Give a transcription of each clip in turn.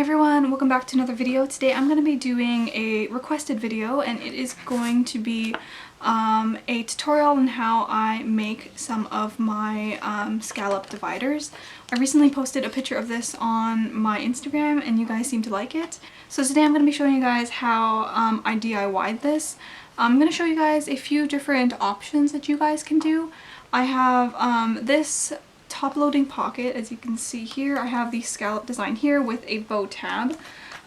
Hey everyone, welcome back to another video. Today I'm going to be doing a requested video, and it is going to be a tutorial on how I make some of my scallop dividers. I recently posted a picture of this on my Instagram and you guys seem to like it. So today I'm going to be showing you guys how I DIY'd this. I'm going to show you guys a few different options that you guys can do. I have this top loading pocket, as you can see here. I have the scallop design here with a bow tab.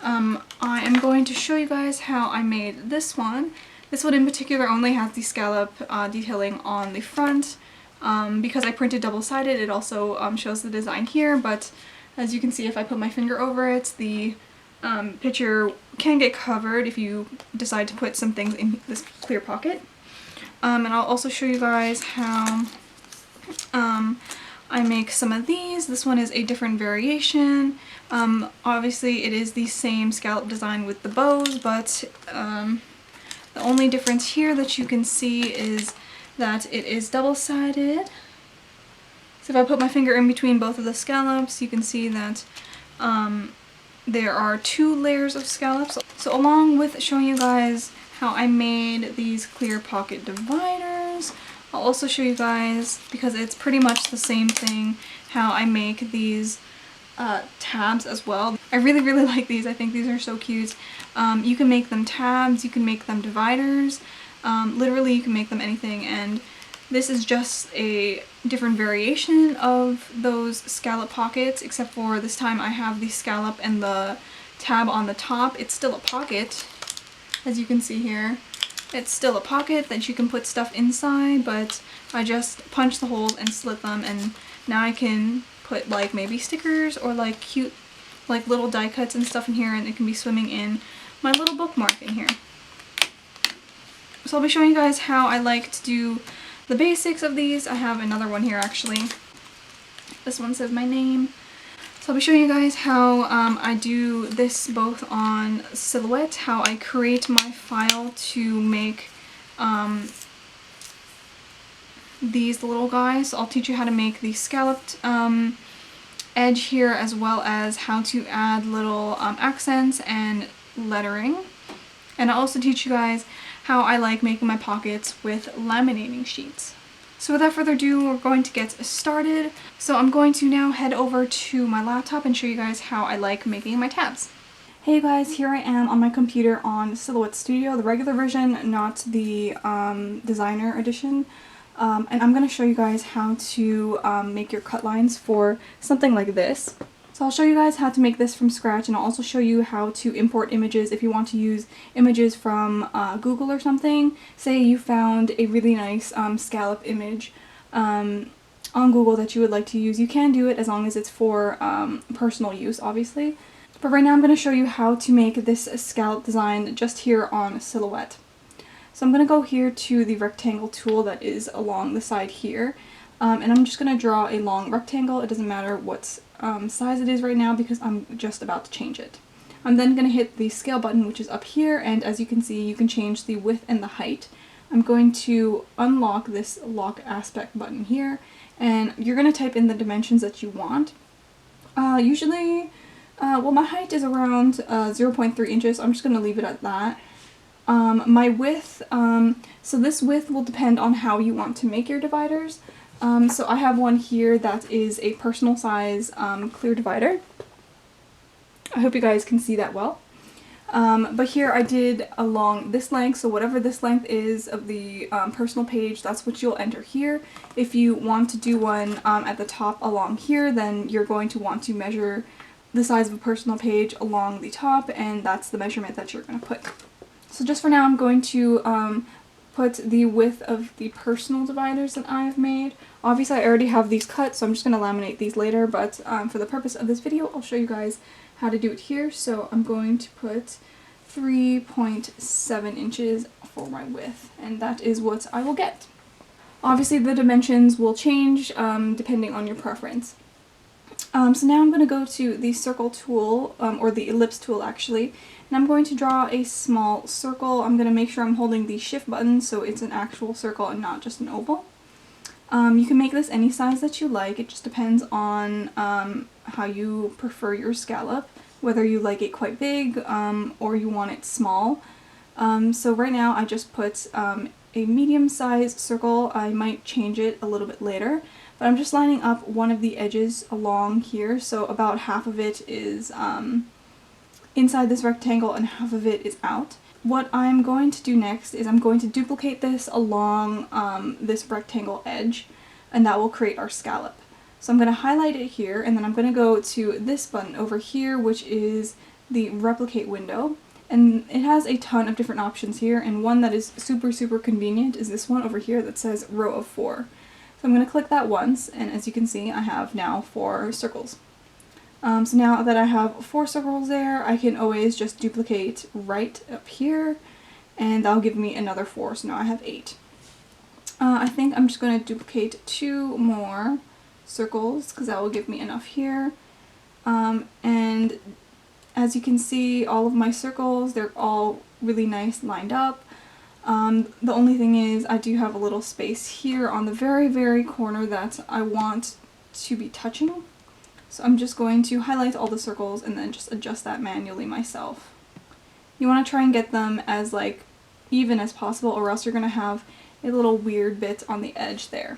I am going to show you guys how I made this one. This one in particular only has the scallop detailing on the front. Because I printed double-sided, it also shows the design here, but as you can see, if I put my finger over it, the picture can get covered if you decide to put some things in this clear pocket. And I'll also show you guys how I make some of these. This one is a different variation. Obviously it is the same scallop design with the bows, but the only difference here that you can see is that it is double-sided. So if I put my finger in between both of the scallops, you can see that there are 2 layers of scallops. So along with showing you guys how I made these clear pocket dividers, I'll also show you guys, because it's pretty much the same thing, how I make these tabs as well. I really like these. I think these are so cute. You can make them tabs, you can make them dividers, literally you can make them anything, and this is just a different variation of those scallop pockets, except for this time I have the scallop and the tab on the top. It's still a pocket, as you can see here. It's still a pocket that you can put stuff inside, but I just punch the holes and slit them, and now I can put like maybe stickers or like cute like little die cuts and stuff in here, and it can be swimming in my little bookmark in here. So I'll be showing you guys how I like to do the basics of these. I have another one here actually. This one says my name. So I'll be showing you guys how I do this both on Silhouette, how I create my file to make these little guys. So I'll teach you how to make the scalloped edge here, as well as how to add little accents and lettering. And I'll also teach you guys how I like making my pockets with laminating sheets. So without further ado, we're going to get started. So I'm going to now head over to my laptop and show you guys how I like making my tabs. Hey guys, here I am on my computer on Silhouette Studio, the regular version, not the designer edition. And I'm going to show you guys how to make your cut lines for something like this. So I'll show you guys how to make this from scratch, and I'll also show you how to import images if you want to use images from Google or something. Say you found a really nice scallop image on Google that you would like to use. You can do it as long as it's for personal use, obviously. But right now I'm going to show you how to make this scallop design just here on Silhouette. So I'm going to go here to the rectangle tool that is along the side here. And I'm just going to draw a long rectangle. It doesn't matter what size it is right now because I'm just about to change it. I'm then going to hit the scale button, which is up here, and as you can see, you can change the width and the height. I'm going to unlock this lock aspect button here, and you're going to type in the dimensions that you want. Usually, well, my height is around 0.3 inches. I'm just going to leave it at that. My width, so this width will depend on how you want to make your dividers. So I have one here that is a personal size clear divider. I hope you guys can see that well. But here I did along this length, so whatever this length is of the personal page, that's what you'll enter here. If you want to do one at the top along here, then you're going to want to measure the size of a personal page along the top, and that's the measurement that you're going to put. So just for now, I'm going to put the width of the personal dividers that I have made. Obviously I already have these cut, so I'm just going to laminate these later, but for the purpose of this video I'll show you guys how to do it here. So I'm going to put 3.7 inches for my width, and that is what I will get. Obviously the dimensions will change depending on your preference. So now I'm going to go to the circle tool, or the ellipse tool actually, and I'm going to draw a small circle. I'm going to make sure I'm holding the shift button so it's an actual circle and not just an oval. You can make this any size that you like. It just depends on how you prefer your scallop. whether you like it quite big or you want it small. So right now I just put a medium-sized circle. I might change it a little bit later, but I'm just lining up one of the edges along here, so about half of it is inside this rectangle and half of it is out. What I'm going to do next is I'm going to duplicate this along this rectangle edge, and that will create our scallop. So I'm going to highlight it here, and then I'm going to go to this button over here, which is the replicate window. And it has a ton of different options here, and one that is super convenient is this one over here that says row of 4. So I'm going to click that once, and as you can see, I have now 4 circles. So now that I have 4 circles there, I can always just duplicate right up here, and that'll give me another 4, so now I have 8. I think I'm just going to duplicate 2 more circles, because that will give me enough here. And as you can see, all of my circles, they're all really nice lined up. The only thing is I do have a little space here on the very corner that I want to be touching. So I'm just going to highlight all the circles and then just adjust that manually myself. You want to try and get them as like even as possible, or else you're going to have a little weird bit on the edge there.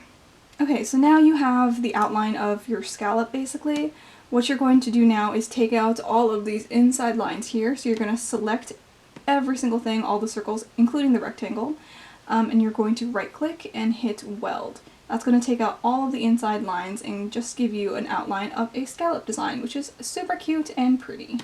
Okay, so now you have the outline of your scallop basically. What you're going to do now is take out all of these inside lines here. So you're going to select every single thing, all the circles, including the rectangle, and you're going to right click and hit weld. That's going to take out all of the inside lines and just give you an outline of a scallop design, which is super cute and pretty.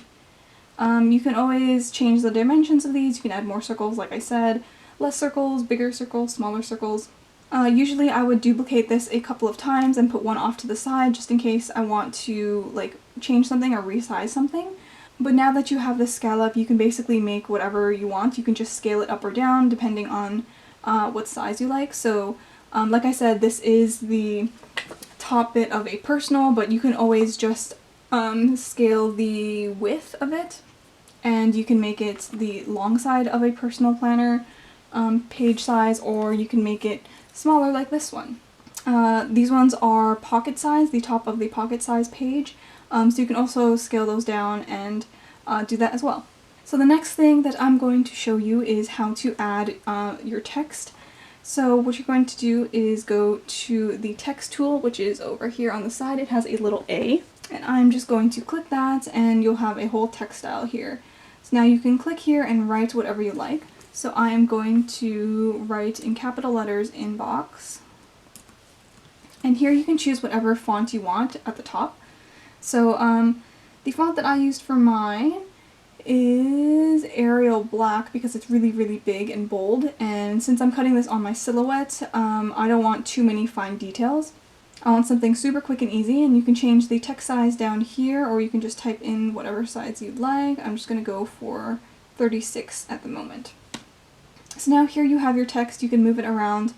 You can always change the dimensions of these. You can add more circles, like I said, less circles, bigger circles, smaller circles. Usually I would duplicate this a couple of times and put one off to the side just in case I want to like change something or resize something. But now that you have this scallop, you can basically make whatever you want. You can just scale it up or down depending on what size you like. So like I said, this is the top bit of a personal, but you can always just scale the width of it, and you can make it the long side of a personal planner page size, or you can make it smaller like this one. These ones are pocket size, the top of the pocket size page, so you can also scale those down and do that as well. So the next thing that I'm going to show you is how to add your text. So what you're going to do is go to the text tool, which is over here on the side. It has a little A, and I'm just going to click that and you'll have a whole text style here. So now you can click here and write whatever you like. So I am going to write in capital letters inbox, and here you can choose whatever font you want at the top. So the font that I used for mine is Arial Black because it's really big and bold, and since I'm cutting this on my silhouette, I don't want too many fine details. I want something super quick and easy, and you can change the text size down here, or you can just type in whatever size you'd like. I'm just going to go for 36 at the moment. So now here you have your text. You can move it around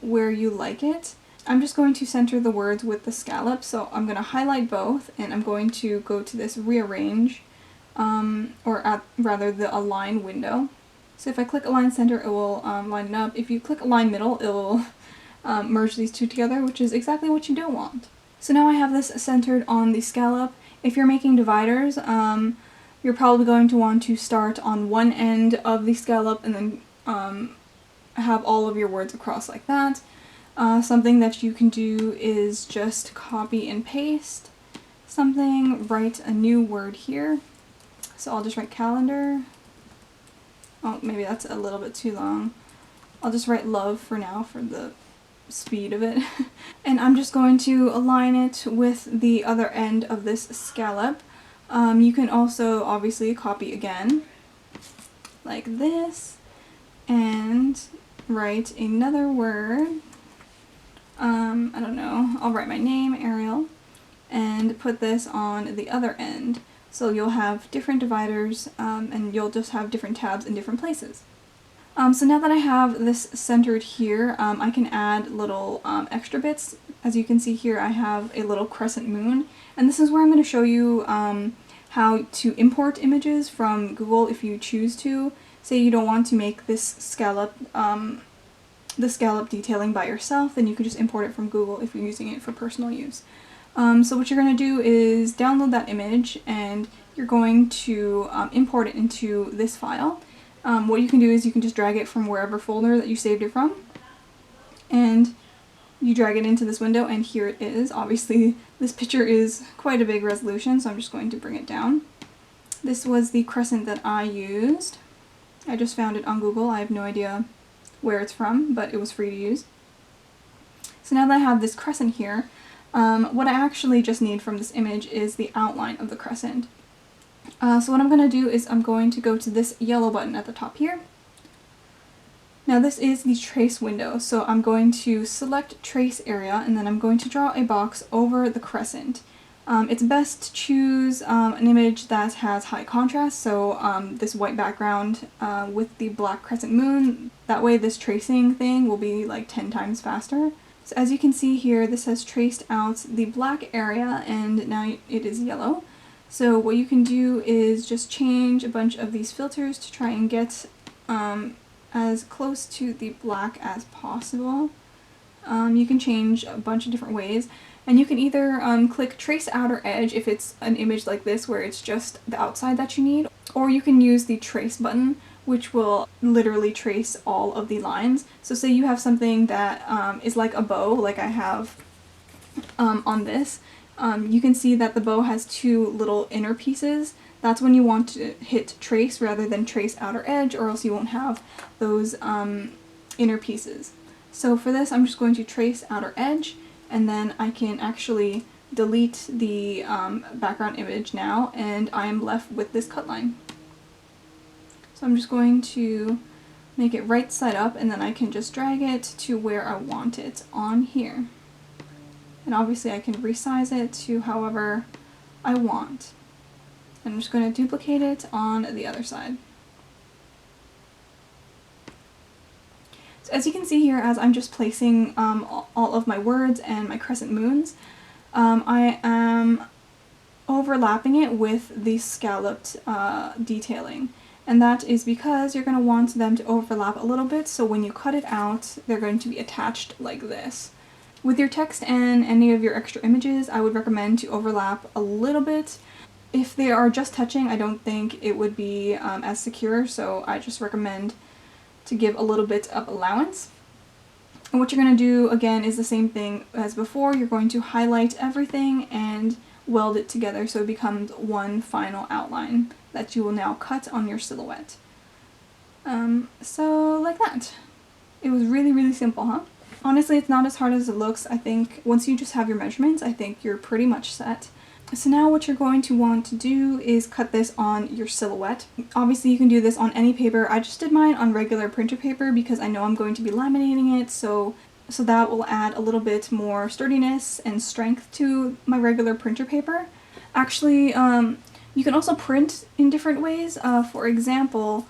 where you like it. I'm just going to center the words with the scallop, so I'm going to highlight both, and I'm going to go to this rearrange, rather the align window. So if I click align center, it will line it up. If you click align middle, it will merge these two together, which is exactly what you don't want. So now I have this centered on the scallop. If you're making dividers, you're probably going to want to start on one end of the scallop and then have all of your words across like that. Something that you can do is just copy and paste something, write a new word here. So I'll just write calendar. Oh, maybe that's a little bit too long. I'll just write love for now for the speed of it. And I'm just going to align it with the other end of this scallop. You can also obviously copy again, like this, and write another word. I don't know, I'll write my name, Ariel, and put this on the other end. So you'll have different dividers, and you'll just have different tabs in different places. So now that I have this centered here, I can add little extra bits. As you can see here, I have a little crescent moon, and this is where I'm going to show you how to import images from Google if you choose to. Say you don't want to make this scallop, the scallop detailing by yourself, then you can just import it from Google if you're using it for personal use. So what you're going to do is download that image and you're going to import it into this file. What you can do is you can just drag it from wherever folder that you saved it from, and you drag it into this window, and here it is. Obviously this picture is quite a big resolution, so I'm just going to bring it down. This was the crescent that I used. I just found it on Google. I have no idea where it's from, but it was free to use. So now that I have this crescent here, what I actually just need from this image is the outline of the crescent. So what I'm going to do is I'm going to go to this yellow button at the top here. Now this is the trace window, so I'm going to select trace area and then I'm going to draw a box over the crescent. It's best to choose an image that has high contrast, so this white background with the black crescent moon. That way this tracing thing will be like 10 times faster. So as you can see here, this has traced out the black area and now it is yellow. So what you can do is just change a bunch of these filters to try and get as close to the black as possible. You can change a bunch of different ways, and you can either click Trace Outer Edge if it's an image like this where it's just the outside that you need, or you can use the Trace button, which will literally trace all of the lines. So say you have something that is like a bow, like I have on this. You can see that the bow has two little inner pieces. That's when you want to hit trace rather than trace outer edge, or else you won't have those inner pieces. So for this I'm just going to trace outer edge, and then I can actually delete the background image now, and I am left with this cut line. So I'm just going to make it right side up, and then I can just drag it to where I want it on here. And obviously I can resize it to however I want. I'm just going to duplicate it on the other side. So as you can see here, as I'm just placing all of my words and my crescent moons, I am overlapping it with the scalloped detailing. And that is because you're going to want them to overlap a little bit, so when you cut it out, they're going to be attached like this. With your text and any of your extra images, I would recommend to overlap a little bit. If they are just touching, I don't think it would be as secure, so I just recommend to give a little bit of allowance. And what you're going to do, again, is the same thing as before. You're going to highlight everything and weld it together so it becomes one final outline that you will now cut on your silhouette. So like that. It was really, really simple, huh? Honestly, it's not as hard as it looks. I think once you just have your measurements, I think you're pretty much set. So now what you're going to want to do is cut this on your silhouette. Obviously you can do this on any paper. I just did mine on regular printer paper because I know I'm going to be laminating it, so that will add a little bit more sturdiness and strength to my regular printer paper. Actually, you can also print in different ways. For example,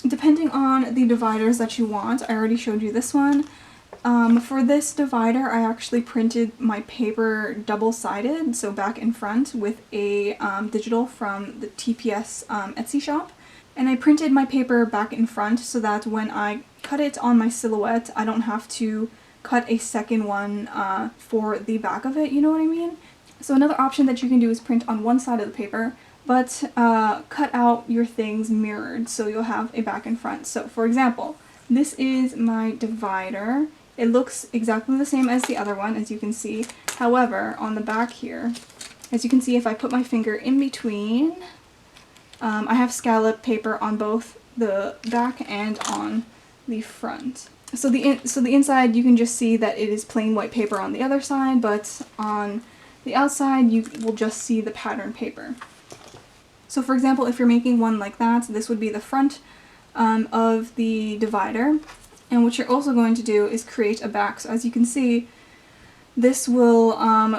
depending on the dividers that you want, I already showed you this one. For this divider, I actually printed my paper double-sided, so back and front, with a digital from the TPS Etsy shop. And I printed my paper back and front so that when I cut it on my silhouette, I don't have to cut a second one for the back of it, you know what I mean? So another option that you can do is print on one side of the paper, but cut out your things mirrored, so you'll have a back and front. So for example, this is my divider. It looks exactly the same as the other one, as you can see. However, on the back here, as you can see, if I put my finger in between, I have scalloped paper on both the back and on the front. So the inside, you can just see that it is plain white paper on the other side, but on the outside, you will just see the pattern paper. So for example, if you're making one like that, this would be the front of the divider. And what you're also going to do is create a back. So as you can see, this will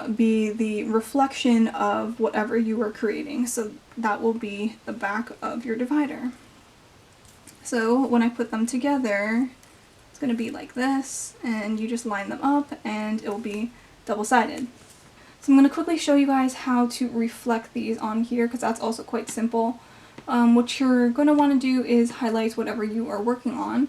be the reflection of whatever you were creating. So that will be the back of your divider. So when I put them together, it's going to be like this, and you just line them up and it will be double-sided. So I'm going to quickly show you guys how to reflect these on here, because that's also quite simple. What you're going to want to do is highlight whatever you are working on,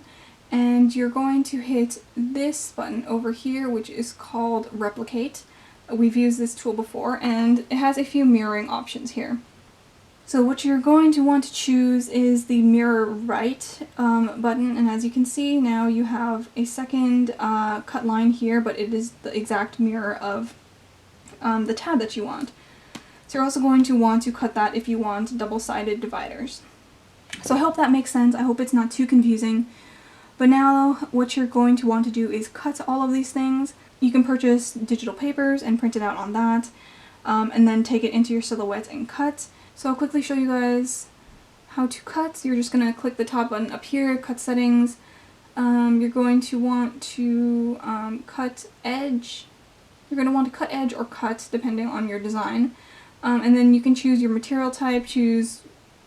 and you're going to hit this button over here, which is called Replicate. We've used this tool before, and it has a few mirroring options here. So what you're going to want to choose is the mirror right button, and as you can see now you have a second cut line here, but it is the exact mirror of the tab that you want. So you're also going to want to cut that if you want double-sided dividers. So I hope that makes sense. I hope it's not too confusing. But now what you're going to want to do is cut all of these things. You can purchase digital papers and print it out on that, and then take it into your silhouette and cut. So I'll quickly show you guys how to cut. So you're just going to click the top button up here, cut settings. You're going to want to cut edge. You're going to want to cut edge or cut depending on your design. And then you can choose your material type, choose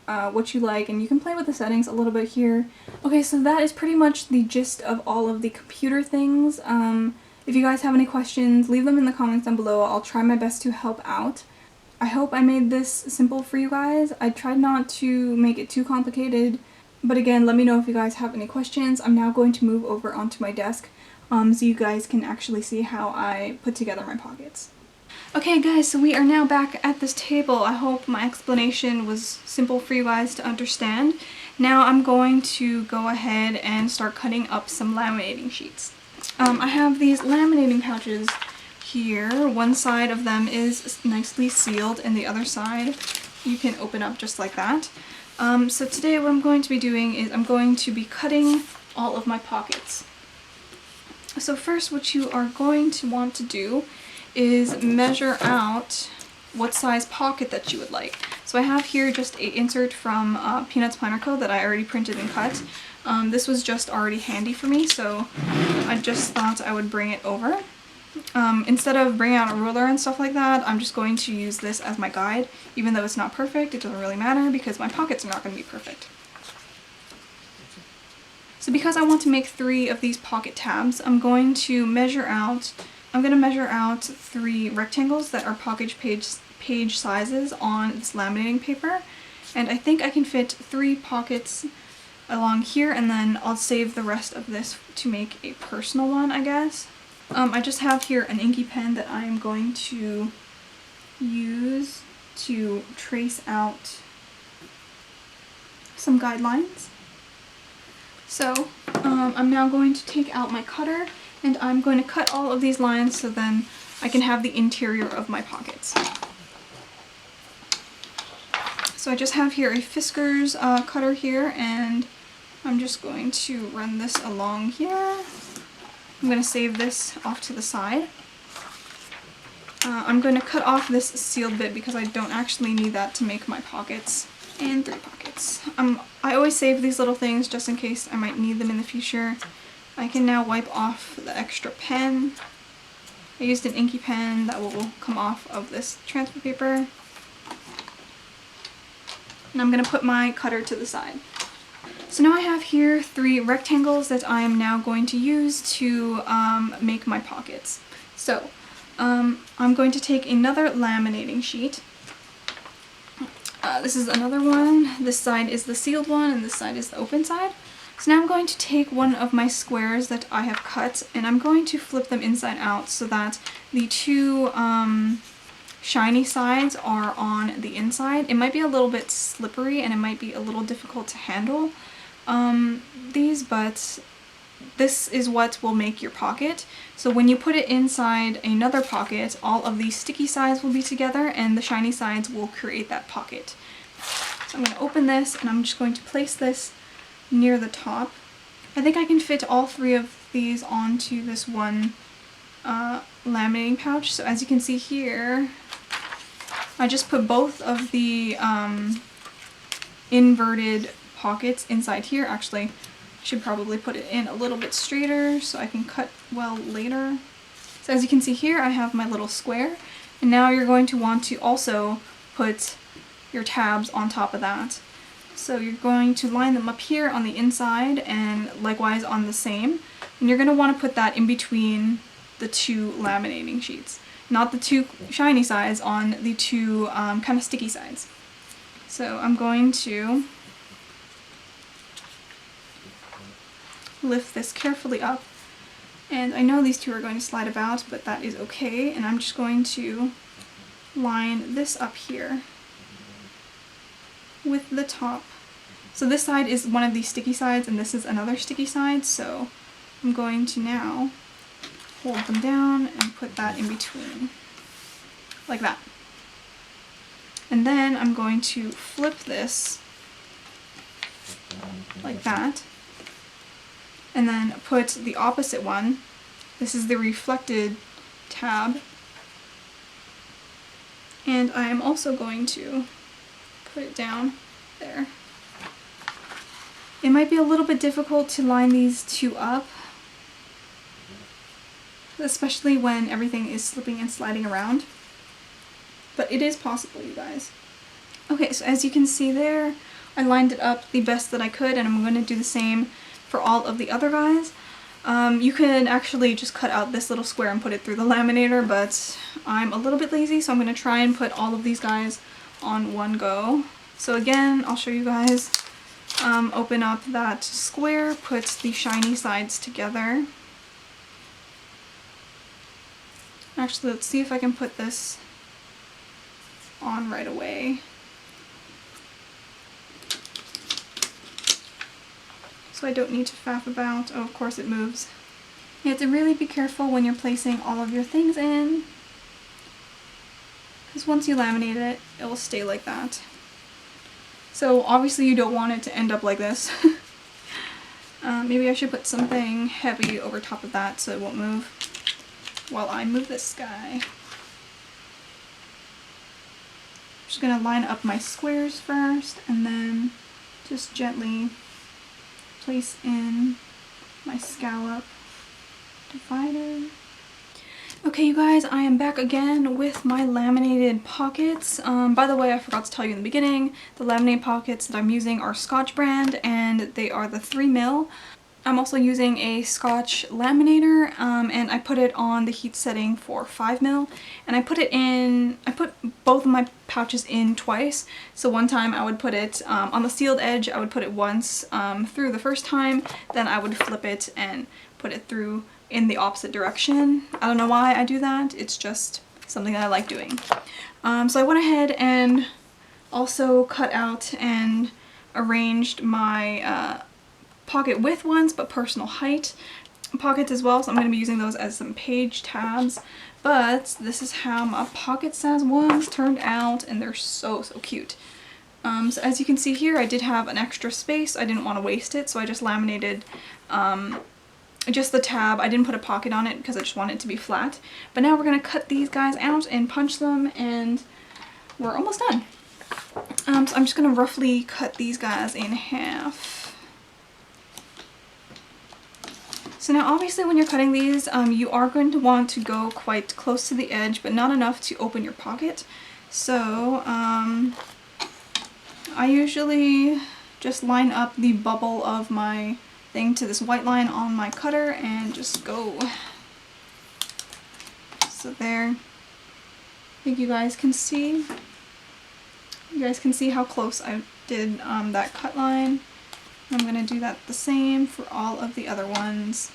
what you like, and you can play with the settings a little bit here. Okay, so that is pretty much the gist of all of the computer things. If you guys have any questions, leave them in the comments down below. I'll try my best to help out. I hope I made this simple for you guys. I tried not to make it too complicated, but again, let me know if you guys have any questions. I'm now going to move over onto my desk so you guys can actually see how I put together my pockets. Okay guys, so we are now back at this table. I hope my explanation was simple for you guys to understand. Now I'm going to go ahead and start cutting up some laminating sheets. I have these laminating pouches here. One side of them is nicely sealed and the other side you can open up just like that. So today what I'm going to be doing is I'm going to be cutting all of my pockets. So first what you are going to want to do is measure out what size pocket that you would like. So I have here just an insert from Peanuts Planner Co. that I already printed and cut. This was just already handy for me, so I just thought I would bring it over. Instead of bringing out a ruler and stuff like that, I'm just going to use this as my guide. Even though it's not perfect, it doesn't really matter because my pockets are not going to be perfect. So because I want to make 3 of these pocket tabs, I'm going to measure out 3 rectangles that are pocket page sizes on this laminating paper, and I think I can fit 3 pockets along here, and then I'll save the rest of this to make a personal one, I guess. I just have here an inky pen that I am going to use to trace out some guidelines. So I'm now going to take out my cutter, and I'm going to cut all of these lines so then I can have the interior of my pockets. So I just have here a Fiskars cutter here, and I'm just going to run this along here. I'm going to save this off to the side. I'm going to cut off this sealed bit because I don't actually need that to make my pockets. And 3 pockets. I always save these little things just in case I might need them in the future. I can now wipe off the extra pen. I used an inky pen that will come off of this transfer paper. And I'm going to put my cutter to the side. So now I have here 3 rectangles that I am now going to use to make my pockets. So I'm going to take another laminating sheet. This is another one. This side is the sealed one and this side is the open side. So now I'm going to take one of my squares that I have cut, and I'm going to flip them inside out so that the 2 shiny sides are on the inside. It might be a little bit slippery and it might be a little difficult to handle but this is what will make your pocket. So when you put it inside another pocket, all of the sticky sides will be together and the shiny sides will create that pocket. So I'm going to open this and I'm just going to place this near the top. I think I can fit all 3 of these onto this one laminating pouch. So as you can see here, I just put both of the inverted pockets inside here. Actually, I should probably put it in a little bit straighter so I can cut well later. So as you can see here, I have my little square, and now you're going to want to also put your tabs on top of that. So you're going to line them up here on the inside and likewise on the same, and you're going to want to put that in between the 2 laminating sheets. Not the 2 shiny sides, on the 2 kind of sticky sides. So I'm going to lift this carefully up. And I know these two are going to slide about, but that is okay. And I'm just going to line this up here with the top. So this side is one of these sticky sides and this is another sticky side, so I'm going to now hold them down and put that in between, like that. And then I'm going to flip this like that, and then put the opposite one. This is the reflected tab. And I am also going to put it down there. It might be a little bit difficult to line these two up, especially when everything is slipping and sliding around. But it is possible, you guys. Okay, so as you can see there, I lined it up the best that I could, and I'm going to do the same for all of the other guys. You can actually just cut out this little square and put it through the laminator, but I'm a little bit lazy, so I'm going to try and put all of these guys on one go. So again, I'll show you guys. Open up that square, put the shiny sides together. Actually, let's see if I can put this on right away. So I don't need to faff about. Oh, of course it moves. You have to really be careful when you're placing all of your things in, because once you laminate it, it will stay like that. So obviously you don't want it to end up like this. Maybe I should put something heavy over top of that so it won't move while I move this guy. I'm just going to line up my squares first and then just gently place in my scallop divider. Okay, you guys, I am back again with my laminated pockets. By the way, I forgot to tell you in the beginning, the laminated pockets that I'm using are Scotch brand, and they are the 3mm. I'm also using a Scotch Laminator, and I put it on the heat setting for 5mm, and I put both of my pouches in twice. So one time I would put it on the sealed edge, I would put it once through the first time, then I would flip it and put it through in the opposite direction. I don't know why I do that, it's just something that I like doing. So I went ahead and also cut out and arranged my pocket width ones, but personal height pockets as well, so I'm going to be using those as some page tabs. But this is how my pocket size ones turned out, and they're so cute. So as you can see here, I did have an extra space. I didn't want to waste it, so I just laminated just the tab. I didn't put a pocket on it because I just want it to be flat. But now we're going to cut these guys out and punch them, and we're almost done. So I'm just going to roughly cut these guys in half. So now obviously when you're cutting these, you are going to want to go quite close to the edge, but not enough to open your pocket. So I usually just line up the bubble of my thing to this white line on my cutter and just go. So there. I think you guys can see. You guys can see how close I did that cut line. I'm going to do that the same for all of the other ones.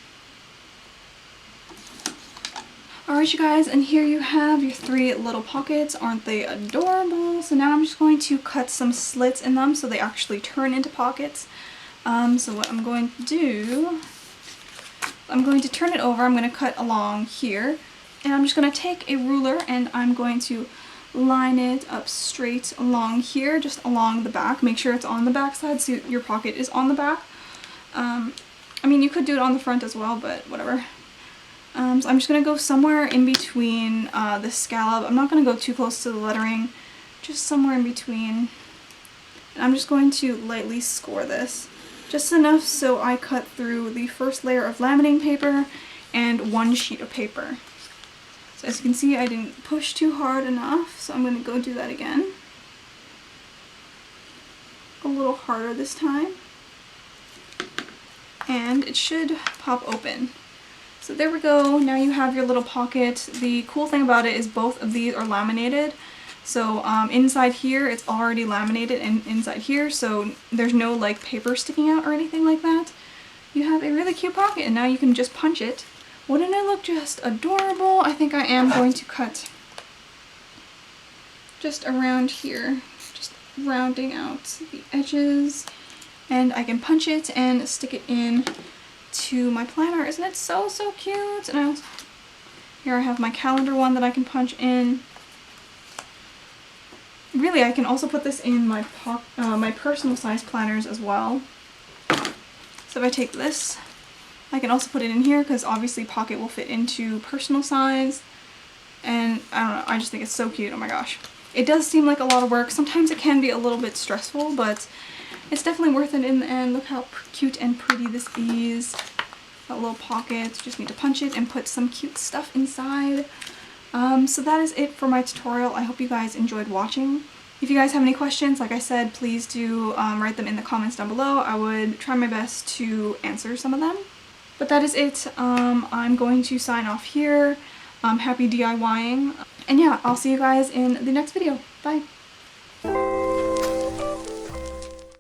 Alright you guys, and here you have your 3 little pockets. Aren't they adorable? So now I'm just going to cut some slits in them so they actually turn into pockets. So what I'm going to do, I'm going to turn it over, I'm going to cut along here, and I'm just going to take a ruler and I'm going to line it up straight along here, just along the back. Make sure it's on the back side so your pocket is on the back. I mean, you could do it on the front as well, but whatever. So I'm just going to go somewhere in between the scallop. I'm not going to go too close to the lettering, just somewhere in between. And I'm just going to lightly score this, just enough so I cut through the first layer of laminating paper and 1 sheet of paper. So as you can see, I didn't push too hard enough, so I'm going to go do that again. A little harder this time. And it should pop open. So there we go, now you have your little pocket. The cool thing about it is both of these are laminated. So inside here it's already laminated, and inside here, so there's no like paper sticking out or anything like that. you have a really cute pocket, and now you can just punch it. Wouldn't it look just adorable? I think I am going to cut just around here, just rounding out the edges, and I can punch it and stick it in to my planner. Isn't it so cute? And I also, here I have my calendar one that I can punch in. Really, I can also put this in my my personal size planners as well. So if I take this, I can also put it in here because obviously pocket will fit into personal size. And I don't know, I just think it's so cute. Oh my gosh. It does seem like a lot of work. Sometimes it can be a little bit stressful, but it's definitely worth it in the end. Look how cute and pretty this is. Got little pockets, just need to punch it and put some cute stuff inside. So that is it for my tutorial. I hope you guys enjoyed watching. If you guys have any questions, like I said, please do write them in the comments down below. I would try my best to answer some of them. But that is it. I'm going to sign off here. Happy DIYing. And yeah, I'll see you guys in the next video. Bye!